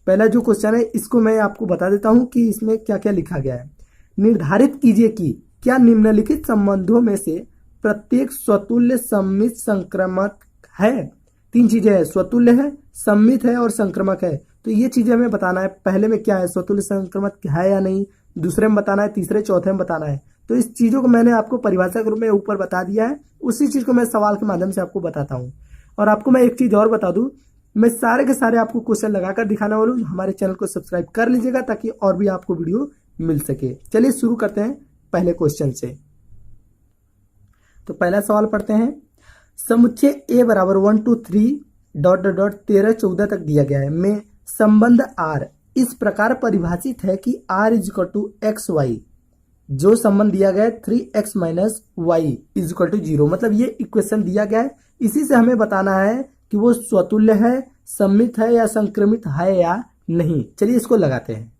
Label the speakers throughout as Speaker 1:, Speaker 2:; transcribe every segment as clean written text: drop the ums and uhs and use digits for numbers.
Speaker 1: पहला जो क्वेश्चन है इसको मैं आपको बता देता हूं कि इसमें क्या क्या लिखा गया है। निर्धारित कीजिए कि क्या निम्नलिखित संबंधों में से प्रत्येक स्वतुल्य सममित संक्रमक है। तीन चीजें हैं, स्वतुल्य है, सममित है और संक्रमक है। तो ये चीजें हमें बताना है, पहले में क्या है, स्वतुल्य संक्रमक है या नहीं, दूसरे में बताना है, तीसरे चौथे में बताना है। तो इस चीजों को मैंने आपको परिभाषा के रूप में ऊपर बता दिया है, उसी चीज को मैं सवाल के माध्यम से आपको बताता हूँ। और आपको मैं एक चीज और बता दूं, मैं सारे के सारे आपको क्वेश्चन लगाकर दिखाने वाला हूँ। हमारे चैनल को सब्सक्राइब कर लीजिएगा ताकि और भी आपको वीडियो मिल सके। चलिए शुरू करते हैं पहले क्वेश्चन से। तो पहला सवाल पढ़ते हैं। समुच्चय ए बराबर 1 2 3 डॉट डॉट डॉट 13 14 तक दिया गया है में संबंध आर इस प्रकार परिभाषित है कि R is equal to X Y. जो संबंध दिया गया है 3x minus Y is equal to 0, मतलब ये इक्वेशन दिया गया है। इसी से हमें बताना है कि वो स्वतुल्य है, सममित है या संक्रमित है या नहीं। चलिए इसको लगाते हैं।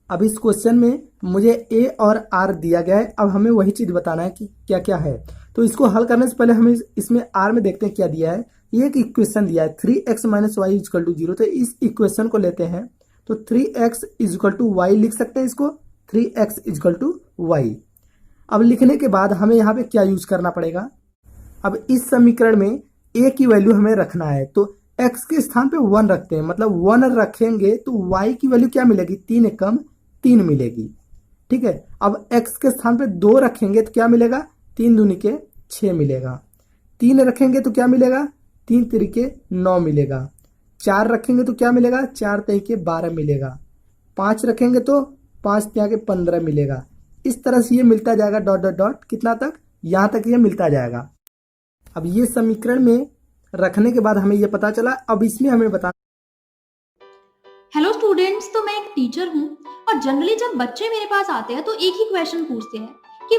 Speaker 1: अब इस क्वेश्चन में मुझे ए और आर दिया गया है, अब हमें वही चीज बताना है कि क्या क्या है। तो इसको हल करने से पहले हम इसमें आर में देखते हैं क्या दिया है। ये एक इक्वेशन दिया है 3x minus Y is equal to 0। तो इस इक्वेशन को लेते हैं, तो 3x is equal to Y लिख सकते हैं इसको, 3x is equal to Y. अब लिखने के बाद हमें यहाँ पे क्या यूज करना पड़ेगा। अब इस समीकरण में a की वैल्यू हमें रखना है, तो x के स्थान पे 1 रखते हैं, मतलब 1 रखेंगे तो y की वैल्यू क्या मिलेगी, 3 एकम 3 मिलेगी। ठीक है। अब x के स्थान पे 2 रखेंगे तो क्या मिलेगा, 3 दूनी के 6 मिलेगा। 3 रखेंगे तो क्या मिलेगा, 3 तिरिके 9 मिलेगा। 4 रखेंगे तो क्या मिलेगा, 4 तिरिके 12 मिलेगा। 5 रखेंगे तो 5 तिया के 15 मिलेगा। इस तरह से ये मिलता जाएगा डॉट डॉट डॉट, कितना तक, यहां तक ये मिलता जाएगा। अब ये समीकरण में रखने के बाद हमें ये पता चला। अब इसमें हमें बता,
Speaker 2: हेलो स्टूडेंट्स, तो मैं एक टीचर हूँ और जनरली जब बच्चे मेरे पास आते हैं तो एक ही क्वेश्चन पूछते हैं कि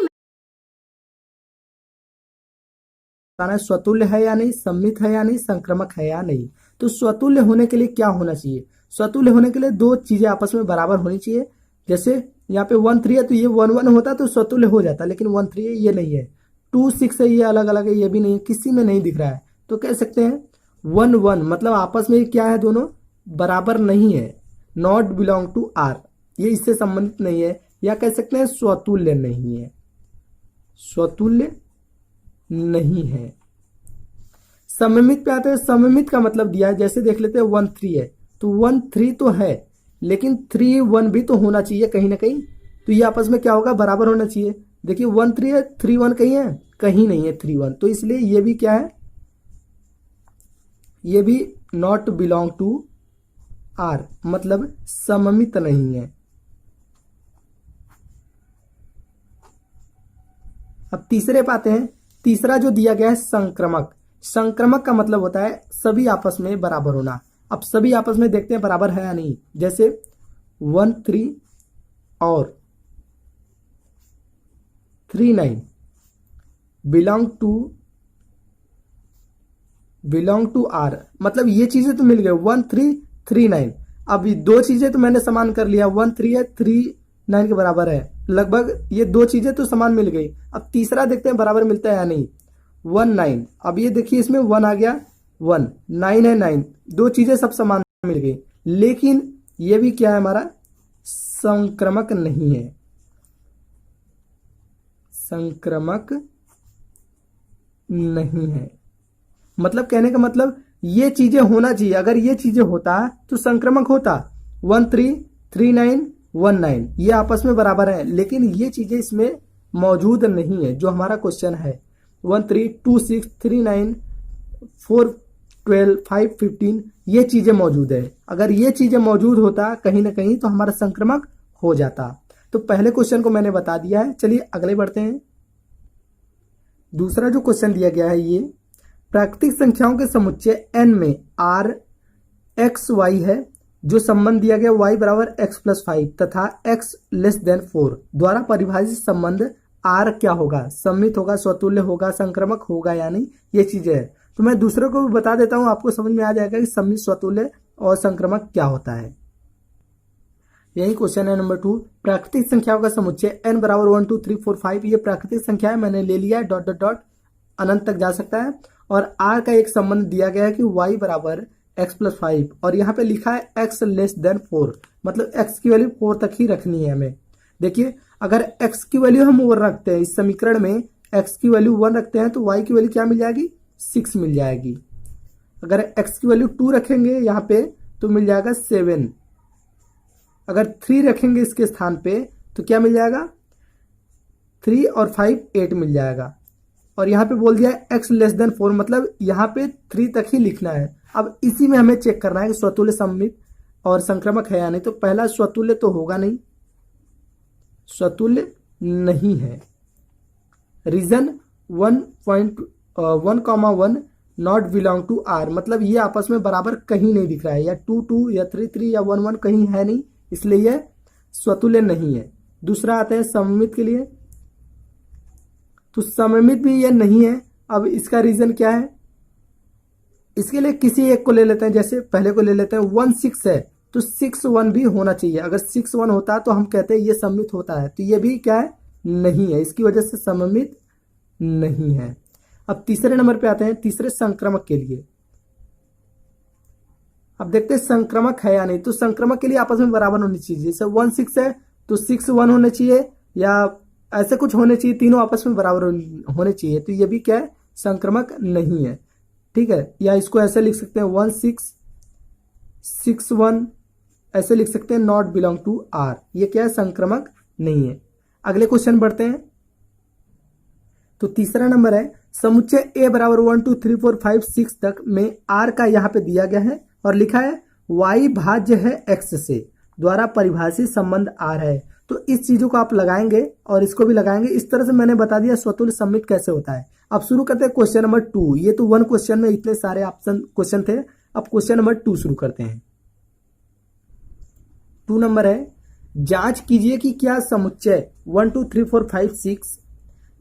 Speaker 1: स्वतुल्य है या नहीं, सम्मित है या नहीं, संक्रमक है या नहीं। तो स्वतुल्य होने के लिए क्या होना चाहिए, स्वतुल्य होने के लिए दो चीजें आपस में बराबर होनी चाहिए। जैसे यहाँ पे 1 3 है तो ये 1 1 होता तो स्वतुल्य हो जाता, लेकिन 1 3 है, ये नहीं है। 2 6 है, ये अलग अलग है, ये भी नहीं है, किसी में नहीं दिख रहा है। तो कह सकते हैं 1 1, मतलब आपस में क्या है, दोनों बराबर नहीं है, नॉट बिलोंग टू आर, ये इससे संबंधित नहीं है, या कह सकते हैं स्वतुल्य नहीं है, स्वतुल्य नहीं है। सममित पे आते हैं, सममित का मतलब दिया है, जैसे देख लेते हैं 1 3 है तो 1 3 तो है, लेकिन 3 1 भी तो होना चाहिए कहीं ना कहीं। तो ये आपस में क्या होगा, बराबर होना चाहिए। देखिए 1 3 है, 3 1 कहीं है, कहीं नहीं है 3 1, तो इसलिए ये भी क्या है, ये भी नॉट बिलोंग टू आर, मतलब सममित नहीं है। अब तीसरे पे आते हैं। तीसरा जो दिया गया है संक्रमक, संक्रमक का मतलब होता है सभी आपस में बराबर होना। अब सभी आपस में देखते हैं बराबर है या नहीं। जैसे 1 3 और 3 9 बिलोंग टू आर, मतलब ये चीजें तो मिल गए 1 3 3 9। अब ये दो चीजें तो मैंने समान कर लिया, 1 3 है, 3 9 के बराबर है, लगभग ये दो चीजें तो समान मिल गई। अब तीसरा देखते हैं बराबर मिलता है या नहीं, 1 9। अब ये देखिए इसमें 1 आ गया, 1 9 है 9, दो चीजें सब समान मिल गई, लेकिन ये भी क्या है, हमारा संक्रमक नहीं है, संक्रमक नहीं है। मतलब कहने का मतलब ये चीजें होना चाहिए, अगर ये चीजें होता तो संक्रमक होता। 1 3 3 9 1 9 ये आपस में बराबर है, लेकिन ये चीजें इसमें मौजूद नहीं है जो हमारा क्वेश्चन है। 1 3 2 6 3 9 4 12 5 15 ये चीजें मौजूद है। अगर ये चीजें मौजूद होता कहीं ना कहीं तो हमारा संक्रमक हो जाता। तो पहले क्वेश्चन को मैंने बता दिया है। चलिए अगले बढ़ते हैं। दूसरा जो क्वेश्चन दिया गया है, ये प्राकृतिक संख्याओं के समुच्चय n में r x y है, जो संबंध दिया गया y बराबर x प्लस 5 तथा x लेस देन 4 द्वारा परिभाषित संबंध r क्या होगा, सम्मित होगा, स्वतुल्य होगा, संक्रमक होगा या नहीं, ये चीजें है। तो मैं दूसरों को भी बता देता हूं, आपको समझ में आ जाएगा कि सम्मित, स्वतुल्य और संक्रमक क्या होता है। यही क्वेश्चन है नंबर 2। प्राकृतिक संख्याओं का समुच्चय n बराबर 1 2 3 4 5, ये प्राकृतिक संख्या है, मैंने ले लिया है, डॉट डॉट डॉट अनंत तक जा सकता है। और r का एक संबंध दिया गया है कि y बराबर x+5 और यहाँ पे लिखा है x<4, मतलब x की वैल्यू 4 तक ही रखनी है हमें। देखिए अगर x की वैल्यू हम 1 रखते हैं, इस समीकरण में x की वैल्यू 1 रखते हैं तो y की वैल्यू क्या मिल जाएगी, 6 मिल जाएगी। अगर x की वैल्यू 2 रखेंगे यहाँ पे तो मिल जाएगा 7। अगर 3 रखेंगे इसके स्थान पे तो क्या मिल जाएगा, 3 और 5 8 मिल जाएगा। और यहाँ पे बोल दिया है x<4, मतलब यहाँ पे 3 तक ही लिखना है। अब इसी में हमें चेक करना है कि स्वतुल्य सममित और संक्रामक है या नहीं। तो पहला स्वतुल्य तो होगा नहीं, स्वतुल्य नहीं है। Reason 1.1,1 not belong to R, मतलब ये आपस में बराबर कहीं नहीं दिख रहा है, या 2 या 3 या 1 कहीं है नहीं, इसलिए यह स्वतुल्य नहीं है। दूसरा आते हैं सममित के लिए, तो सममित भी ये नहीं है। अब इसका रीजन क्या है, इसके लिए किसी एक को ले लेते हैं, जैसे पहले को ले लेते हैं 1 6 है तो 6 1 भी होना चाहिए। अगर 6 1 होता है तो हम कहते हैं ये सममित होता है, तो ये भी क्या है, नहीं है, इसकी वजह से सममित नहीं है। अब तीसरे नंबर पे आते हैं, तीसरे संक्रामक के लिए। अब देखते हैं संक्रामक है या नहीं। तो संक्रामक के लिए आपस में बराबर होनी चाहिए, जैसे 1 6 है तो 6 1 होने चाहिए, या ऐसे कुछ होने चाहिए, तीनों आपस में बराबर होने चाहिए। तो ये भी क्या है, संक्रामक नहीं है। ठीक है, या इसको ऐसे लिख सकते हैं 1 6 6 1, ऐसे लिख सकते हैं नॉट बिलोंग टू R। ये क्या है, संक्रामक नहीं है। अगले क्वेश्चन बढ़ते हैं। तो तीसरा नंबर है, समुच्चय A बराबर 1 2 3 4 5 6 तक में R का यहाँ पे दिया गया है और लिखा है y भाज्य है x से, द्वारा परिभाषित संबंध R है। तो इस चीजों को आप लगाएंगे और इसको भी लगाएंगे। इस तरह से मैंने बता दिया स्वतुल्य सममित कैसे होता है। अब शुरू करते हैं क्वेश्चन नंबर 2। ये तो 1 क्वेश्चन में इतने सारे ऑप्शन क्वेश्चन थे। अब क्वेश्चन नंबर 2 शुरू करते हैं। 2 नंबर है, जांच कीजिए कि क्या समुच्चय 1 2 3 4 5 6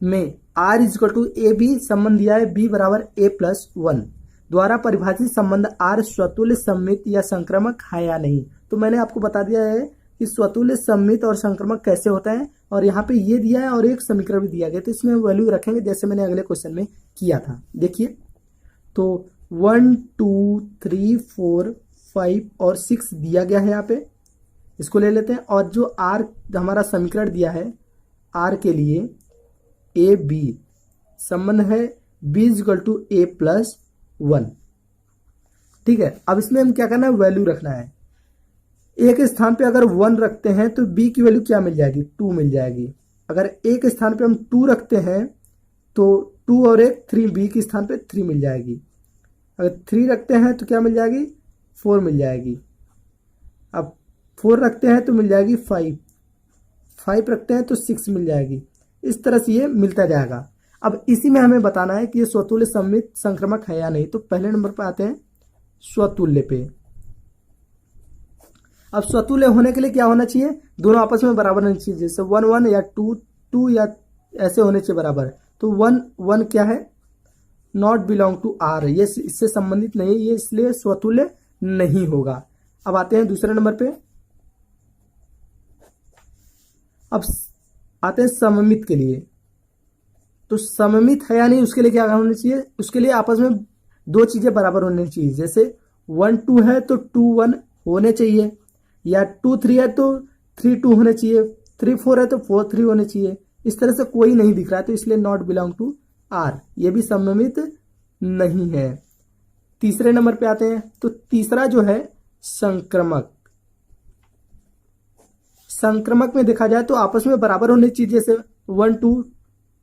Speaker 1: में R = AB संबंध दिया है B बराबर A+1 द्वारा परिभाषित संबंध R स्वतुल्य सममित या संक्रामक है या नहीं। तो मैंने आपको बता दिया है कि स्वतुल्य सममित और संक्रामक कैसे होता है, और यहाँ पे ये दिया है और एक समीकरण भी दिया गया, तो इसमें वैल्यू रखेंगे जैसे मैंने अगले क्वेश्चन में किया था। देखिए तो 1 2 3 4 5 और 6 दिया गया है, यहाँ पे इसको ले लेते हैं। और जो R हमारा समीकरण दिया है R के लिए AB संबंध है B = A+1। ठीक है, अब इसमें हम क्या करना है, वैल्यू रखना है। एक स्थान पे अगर 1 रखते हैं तो B की वैल्यू क्या मिल जाएगी, 2 मिल जाएगी। अगर एक स्थान पे हम 2 रखते हैं तो 2 और 1 3, B के स्थान पे 3 मिल जाएगी। अगर 3 रखते हैं तो क्या मिल जाएगी, 4 मिल जाएगी। अब 4 रखते हैं तो मिल जाएगी 5, 5 रखते हैं तो 6 मिल जाएगी। इस तरह से ये मिलता जाएगा। अब इसी में हमें बताना है कि ये स्वतुल्य सममित संक्रामक है या नहीं। तो पहले नंबर पर आते हैं स्वतुल्य पे। अब स्वतुल्य होने के लिए क्या होना चाहिए, दोनों आपस में बराबर होना चाहिए, जैसे 1 1 या 2 2 या ऐसे होने चाहिए बराबर। तो 1 1 क्या है, नॉट बिलोंग टू R, ये इससे संबंधित नहीं है, ये इसलिए स्वतुल्य नहीं होगा। अब आते हैं दूसरे नंबर पे। अब आते हैं सममित के लिए। तो सममित है या नहीं उसके लिए क्या होना चाहिए, उसके लिए आपस में दो चीजें बराबर होनी चाहिए, जैसे 1 2 है तो 2 1 होने चाहिए, या 2 3 है तो 3 2 होने चाहिए, 3 4 है तो 4 3 होने चाहिए। इस तरह से कोई नहीं दिख रहा है तो इसलिए नॉट बिलोंग टू R, ये भी सममित नहीं है। तीसरे नंबर पे आते हैं। तो तीसरा जो है संक्रामक। संक्रामक में देखा जाए तो आपस में बराबर होने चाहिए, जैसे 1 2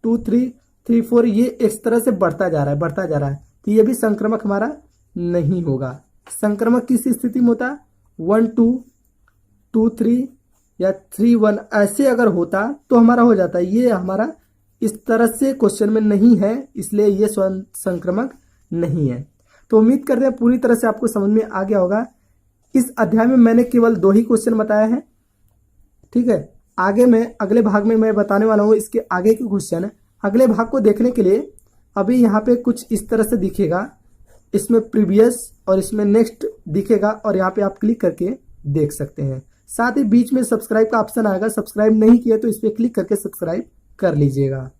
Speaker 1: 2 3 3 4, ये इस तरह से बढ़ता जा रहा है, तो ये भी संक्रामक हमारा नहीं होगा। संक्रामक किस स्थिति में होता है, 1 2 2 3 या 3 1 ऐसे अगर होता तो हमारा हो जाता है। ये हमारा इस तरह से क्वेश्चन में नहीं है, इसलिए ये संक्रामक नहीं है। तो उम्मीद करते हैं पूरी तरह से आपको समझ में आ गया होगा। इस अध्याय में मैंने केवल 2 ही क्वेश्चन बताया है। ठीक है, आगे मैं अगले भाग में मैं बताने वाला हूँ इसके आगे के क्वेश्चन। अगले भाग को देखने के लिए अभी यहाँ पे कुछ इस तरह से दिखेगा, इसमें प्रीवियस और इसमें नेक्स्ट दिखेगा, और यहाँ पे आप क्लिक करके देख सकते हैं। साथ ही बीच में सब्सक्राइब का ऑप्शन आएगा, सब्सक्राइब नहीं किया तो इस पर क्लिक करके सब्सक्राइब कर लीजिएगा।